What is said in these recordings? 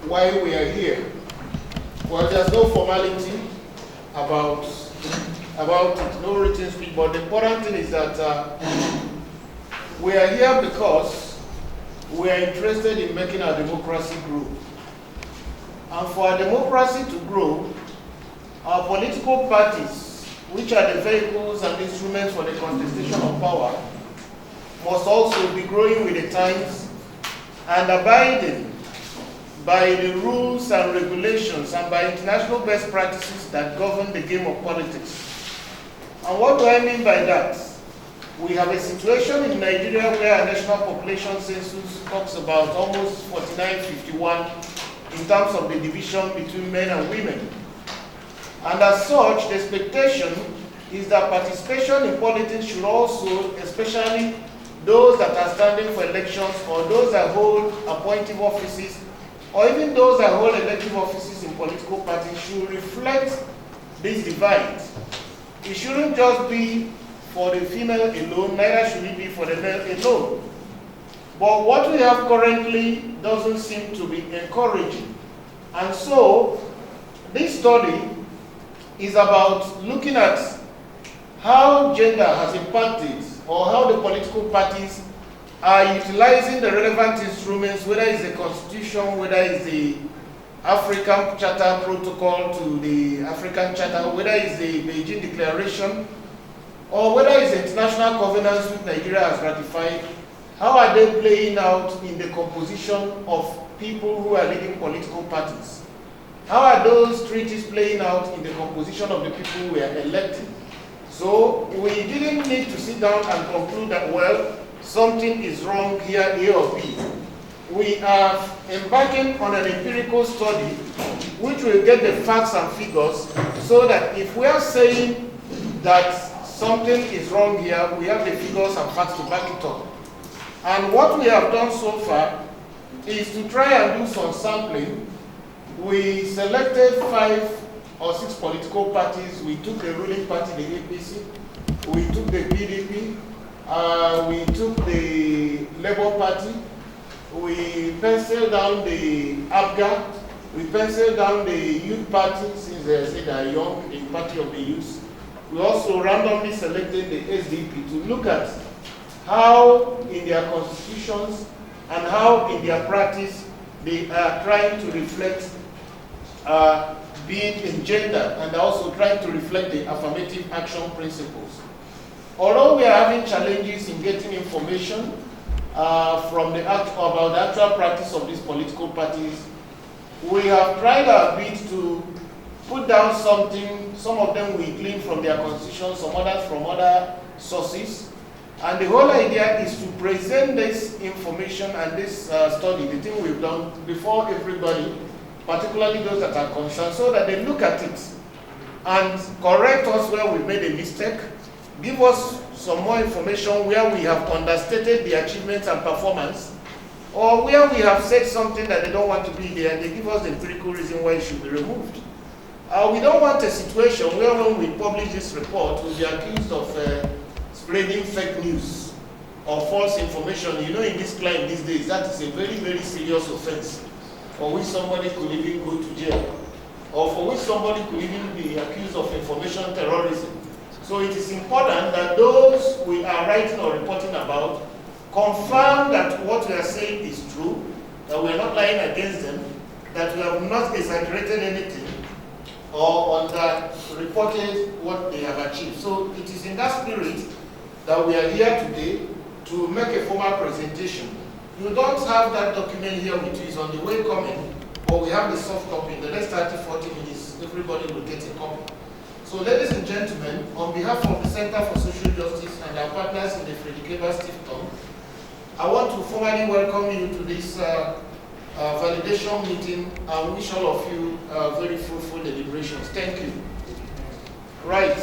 why we are here. Well, there's no formality about it, no written speech, but the important thing is that we are here because we are interested in making our democracy grow. And for our democracy to grow, our political parties, which are the vehicles and instruments for the contestation of power, must also be growing with the times and abiding by the rules and regulations and by international best practices that govern the game of politics. And what do I mean by that? We have a situation in Nigeria where our national population census talks about almost 49:51 in terms of the division between men and women. And as such, the expectation is that participation in politics should also, especially those that are standing for elections or those that hold appointive offices or even those that hold elective offices in political parties, should reflect this divide. It shouldn't just be for the female alone, neither should it be for the male alone. But what we have currently doesn't seem to be encouraging. And so, this study is about looking at how gender has impacted or how the political parties are utilizing the relevant instruments, whether it's the Constitution, whether it's the African Charter Protocol to the African Charter, whether it's the Beijing Declaration, or whether it's the international covenants which Nigeria has ratified. How are they playing out in the composition of people who are leading political parties? How are those treaties playing out in the composition of the people we are electing? So we didn't need to sit down and conclude that, well, something is wrong here, A or B. We are embarking on an empirical study which will get the facts and figures so that if we are saying that something is wrong here, we have the figures and facts to back it up. And what we have done so far is to try and do some sampling. We selected 5 or 6 political parties. We took the ruling party, the APC. We took the PDP. We took the Labour Party. We penciled down the Abuja. We penciled down the Youth Party, since they say they are young, the Party of the Youth. We also randomly selected the SDP to look at how in their constitutions and how in their practice they are trying to reflect being engendered and also trying to reflect the affirmative action principles. Although we are having challenges in getting information about the actual practice of these political parties, we have tried our bit to put down something. Some of them we glean from their constitutions, some others from other sources. And the whole idea is to present this information and this study, the thing we've done, before everybody, particularly those that are concerned, so that they look at it and correct us where we made a mistake, give us some more information where we have understated the achievements and performance, or where we have said something that they don't want to be there, and they give us the empirical reason why it should be removed. We don't want a situation where when we publish this report, we'll be accused of spreading fake news or false information. You know, in this climate these days, that is a very, very serious offense, for which somebody could even go to jail, or for which somebody could even be accused of information terrorism. So it is important that those we are writing or reporting about confirm that what we are saying is true, that we are not lying against them, that we have not exaggerated anything, or under-reported what they have achieved. So it is in that spirit that we are here today to make a formal presentation. You don't have that document here with you, it's on the way coming, but we have the soft copy. In the next 30-40 minutes, everybody will get a copy. So ladies and gentlemen, on behalf of the Center for Social Justice and our partners in the Friedrich Stiftung, I want to formally welcome you to this validation meeting and wish all of you very fruitful deliberations. Thank you. Right.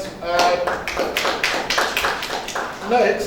Next.